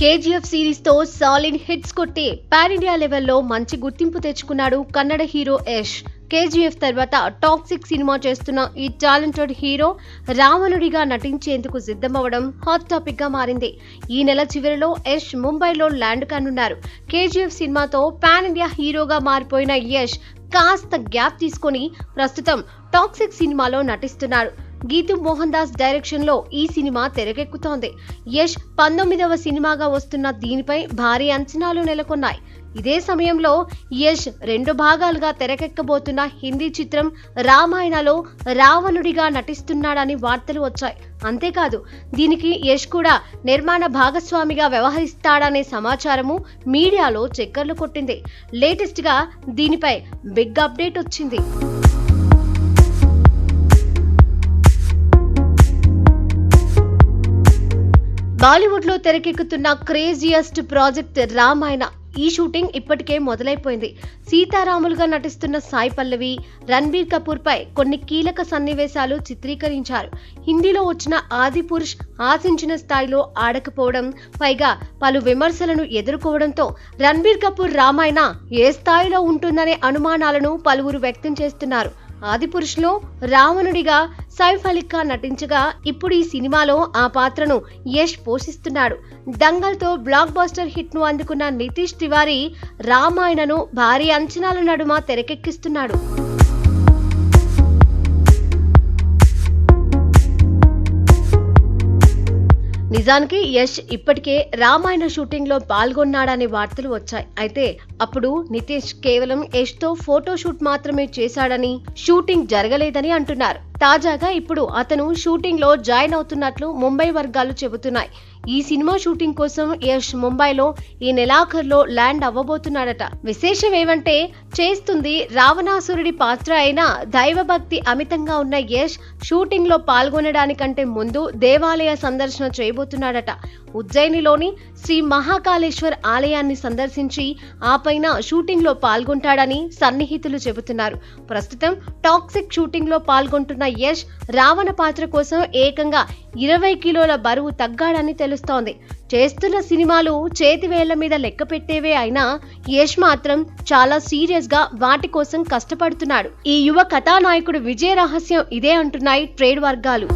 KGF series తో solid hits కొట్టి pan India లెవెల్లో మంచి గుర్తింపు తెచ్చుకున్నాడు కన్నడ హీరో యష్. కేజీఎఫ్ తర్వాత టాక్సిక్ సినిమా చేస్తున్న ఈ టాలెంటెడ్ హీరో రావణుడిగా నటించేందుకు సిద్ధమవడం హాట్ టాపిక్ గా మారింది. ఈ నెల చివరిలో యష్ ముంబైలో ల్యాండ్ కానున్నారు. కేజీఎఫ్ సినిమాతో పాన్ ఇండియా హీరోగా మారిపోయిన యష్ కాస్త గ్యాప్ తీసుకొని ప్రస్తుతం టాక్సిక్ సినిమాలో నటిస్తున్నారు. గీతూ మోహన్ దాస్ డైరెక్షన్ లో ఈ సినిమా తెరకెక్కుతోంది. యష్ 19వ సినిమాగా వస్తున్న దీనిపై భారీ అంచనాలు నెలకొన్నాయి. ఇదే సమయంలో యష్ 2 భాగాలుగా తెరకెక్కబోతున్న హిందీ చిత్రం రామాయణలో రావణుడిగా నటిస్తున్నాడని వార్తలు వచ్చాయి. అంతేకాదు దీనికి యష్ కూడా నిర్మాణ భాగస్వామిగా వ్యవహరిస్తాడనే సమాచారము మీడియాలో చక్కర్లు కొట్టింది. లేటెస్ట్ గా దీనిపై బిగ్ అప్డేట్ వచ్చింది. బాలీవుడ్ లో తెరకెక్కుతున్న క్రేజియస్ట్ ప్రాజెక్ట్ రామాయణ ఈ షూటింగ్ ఇప్పటికే మొదలైపోయింది. సీతారాములుగా నటిస్తున్న సాయి పల్లవి, రణబీర్ కపూర్ పై కొన్ని కీలక సన్నివేశాలు చిత్రీకరించారు. హిందీలో వచ్చిన ఆదిపురుష్ ఆశించిన స్థాయిలో ఆడకపోవడం, పైగా పలు విమర్శలను ఎదుర్కోవడంతో రణబీర్ కపూర్ రామాయణ ఏ స్థాయిలో ఉంటుందనే అనుమానాలను పలువురు వ్యక్తం చేస్తున్నారు. ఆదిపురుష్ లో రావణుడిగా సైఫ్ అలీ ఖాన్ నటించగా ఇప్పుడు ఈ సినిమాలో ఆ పాత్రను యష్ పోషిస్తున్నాడు. దంగల్ తో బ్లాక్ బస్టర్ హిట్ ను అందుకున్న నితీష్ తివారీ రామాయణను భారీ అంచనాల నడుమ తెరకెక్కిస్తున్నాడు. నిజానికి యష్ ఇప్పటికే రామాయణ షూటింగ్ లో పాల్గొన్నాడనే వార్తలు వచ్చాయి. అయితే అప్పుడు నితీష్ కేవలం యష్ తో ఫోటో షూట్ మాత్రమే చేశాడని, షూటింగ్ జరగలేదని అంటున్నారు. తాజాగా ఇప్పుడు అతను షూటింగ్ లో జాయిన్ అవుతున్నట్లు ముంబై వర్గాలు చెబుతున్నాయి. ఈ సినిమా షూటింగ్ కోసం యష్ ముంబైలో ఈ నెలాఖరులో ల్యాండ్ అవ్వబోతున్నాడట. విశేషం ఏమంటే చేస్తుంది రావణాసురుడి పాత్ర అయినా దైవభక్తి అమితంగా ఉన్న యష్ షూటింగ్ లో పాల్గొనడానికంటే ముందు దేవాలయ సందర్శన చేయబోతున్నాడట. ఉజ్జయినిలోని శ్రీ మహాకాళేశ్వర్ ఆలయాన్ని సందర్శించి ఆ పైన షూటింగ్ లో పాల్గొంటాడని సన్నిహితులు చెబుతున్నారు. ప్రస్తుతం టాక్సిక్ షూటింగ్ లో పాల్గొంటున్న యష్ రావణ పాత్ర కోసం ఏకంగా 20 కిలోల బరువు తగ్గాడని తెలుస్తోంది. చేస్తున్న సినిమాలు చేతివేళ్ల మీద లెక్క పెట్టేవే అయినా యష్ మాత్రం చాలా సీరియస్ గా వాటి కోసం కష్టపడుతున్నాడు. ఈ యువ కథానాయకుడు విజయ రహస్యం ఇదే అంటున్నాయి ట్రేడ్ వర్గాలు.